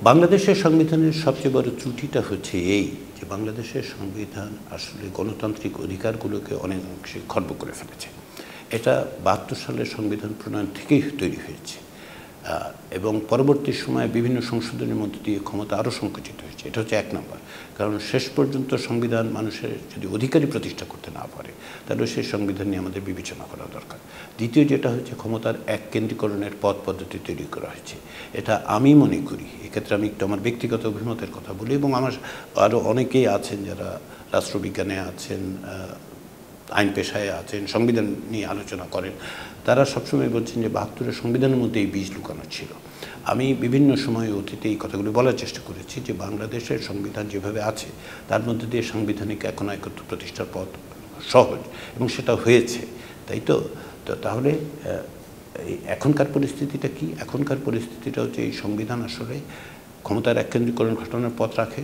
বাংলাদেশের সংবিধানের সবচেয়ে বড় ত্রুটিটা হচ্ছে এই যে বাংলাদেশের সংবিধান আসলে গণতান্ত্রিক অধিকারগুলোকে অনেকাংশে খর্ব করে ফেলেছে। এটা ৭২ সালের সংবিধান প্রণয়ন থেকেই তৈরি হয়েছে এবং পরবর্তী সময়ে বিভিন্ন সংশোধনের মধ্য দিয়ে ক্ষমতা আরও সংকুচিত হয়েছে। এটা হচ্ছে এক নম্বর। কারণ শেষ পর্যন্ত সংবিধান মানুষের যদি অধিকারই প্রতিষ্ঠা করতে না পারে তাহলে সেই সংবিধান নিয়ে আমাদের বিবেচনা করা দরকার। দ্বিতীয় যেটা হচ্ছে ক্ষমতার এককেন্দ্রীকরণের পথ পদ্ধতি তৈরি করা হয়েছে। এটা আমি মনে করি, এক্ষেত্রে আমি একটু আমার ব্যক্তিগত অভিমতের কথা বলি এবং আমার আরও অনেকেই আছেন যারা রাষ্ট্রবিজ্ঞানে আছেন, আইন পেশায় আছেন, সংবিধান নিয়ে আলোচনা করেন, তারা সবসময় বলছেন যে ৭২-এর সংবিধানের মধ্যে এই বীজ লুকানো ছিল। আমি বিভিন্ন সময় অতীতে এই কথাগুলি বলার চেষ্টা করেছি যে বাংলাদেশের সংবিধান যেভাবে আছে তার মধ্যে দিয়ে সাংবিধানিক একত্র প্রতিষ্ঠার পথ সহজ এবং সেটা হয়েছে, তাই তো। তাহলে এখনকার পরিস্থিতিটা কি? এখনকার পরিস্থিতিটা হচ্ছে এই সংবিধান আসলে ক্ষমতার এককেন্দ্রীকরণ ঘটানোর পথ রাখে,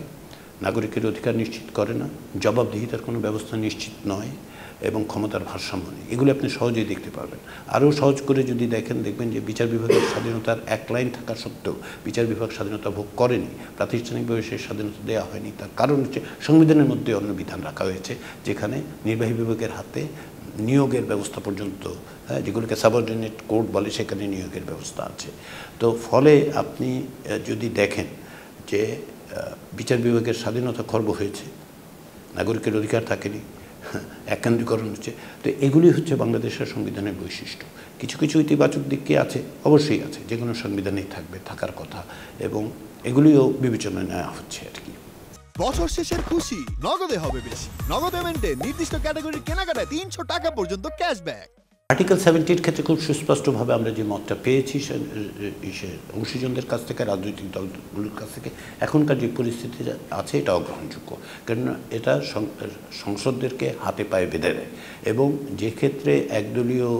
নাগরিকের অধিকার নিশ্চিত করে না, জবাবদিহিতার কোনো ব্যবস্থা নিশ্চিত নয় এবং ক্ষমতার ভারসাম্য নেই। এগুলি আপনি সহজেই দেখতে পারবেন। আরও সহজ করে যদি দেখবেন যে বিচার বিভাগের স্বাধীনতার এক লাইন থাকা সত্ত্বেও বিচার বিভাগ স্বাধীনতা ভোগ করেনি, প্রাতিষ্ঠানিকভাবে সেই স্বাধীনতা দেওয়া হয়নি। তার কারণ হচ্ছে সংবিধানের মধ্যে অন্য বিধান রাখা হয়েছে যেখানে নির্বাহী বিভাগের হাতে নিয়োগের ব্যবস্থা পর্যন্ত, যেগুলোকে সাবঅর্ডিনেট কোর্ট বলে, সেখানে নিয়োগের ব্যবস্থা আছে। তো ফলে আপনি যদি দেখেন যে বিচার বিভাগের স্বাধীনতা খর্ব হয়েছে, নাগরিকের অধিকার থাকেনি, এককেন্দ্রীকরণ হচ্ছে, তো এগুলি হচ্ছে বাংলাদেশের সংবিধানের বৈশিষ্ট্য। কিছু কিছু ইতিবাচক দিক কি আছে? অবশ্যই আছে, যে কোনো সংবিধানেই থাকবে, থাকার কথা, এবং এগুলিও বিবেচনায় নেওয়া হচ্ছে আর কি। বছর শেষের খুশি নগদে হবে বেশি। নগদ পেমেন্টে নির্দিষ্ট ক্যাটাগরির কেনাকাটায় ৩০০ টাকা পর্যন্ত ক্যাশব্যাক। আর্টিকেল 70-এর ক্ষেত্রে খুব সুস্পষ্টভাবে আমরা যে মতটা পেয়েছি অংশীজনদের কাছ থেকে, রাজনৈতিক দলগুলোর কাছ থেকে, এখনকার যে পরিস্থিতি আছে এটা অগ্রহণযোগ্য। কেননা এটা সংসদদেরকে হাতে পায়ে বেঁধে দেয় এবং যে ক্ষেত্রে একদলীয়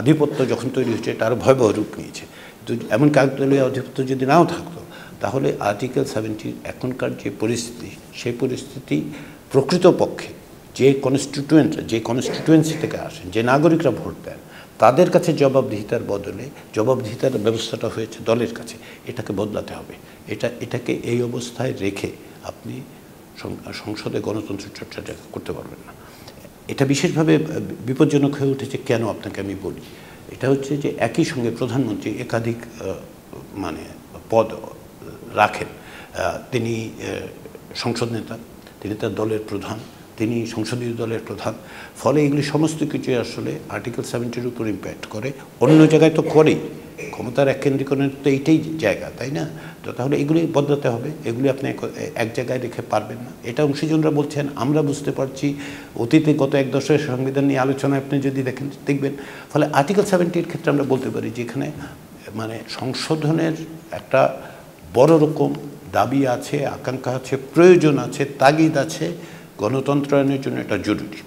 আধিপত্য যখন তৈরি হচ্ছে এটা আরও ভয়াবহ রূপ নিয়েছে। তো এমনকি একদলীয় আধিপত্য যদি নাও থাকতো তাহলে আর্টিকেল 70 এখনকার যে পরিস্থিতি, সেই পরিস্থিতি প্রকৃতপক্ষে যে কনস্টিটুয়েন্সি থেকে আসেন, যে নাগরিকরা ভোট দেন, তাদের কাছে জবাবদিহিতার বদলে জবাবদিহিতার ব্যবস্থাটা হয়েছে দলের কাছে। এটাকে বদলাতে হবে। এটাকে এই অবস্থায় রেখে আপনি সংসদে গণতন্ত্র চর্চাটা করতে পারবেন না। এটা বিশেষভাবে বিপজ্জনক হয়ে উঠেছে কেন আপনাকে আমি বলি। এটা হচ্ছে যে একই সঙ্গে প্রধানমন্ত্রী একাধিক পদ রাখেন। তিনি সংসদ নেতা, তিনি তার দলের প্রধান, তিনি সংসদীয় দলের প্রধান। ফলে এগুলি সমস্ত কিছু আসলে আর্টিকেল 70-এর উপর ইম্প্যাক্ট করে। অন্য জায়গায় তো করেই, ক্ষমতার এককেন্দ্রীকরণের তো এইটাই জায়গা, তাই না? তো তাহলে এগুলি বদলাতে হবে। এগুলি আপনি এক জায়গায় রেখে পারবেন না। এটা অংশীজনরা বলছেন, আমরা বুঝতে পারছি। অতীতে গত এক দশকের সংবিধান নিয়ে আলোচনায় আপনি যদি দেখবেন, ফলে আর্টিকেল 70-এর ক্ষেত্রে আমরা বলতে পারি যেখানে সংশোধনের একটা বড় রকম দাবি আছে, আকাঙ্ক্ষা আছে, প্রয়োজন আছে, তাগিদ আছে, গণতন্ত্রায়নের জন্য এটা জরুরি।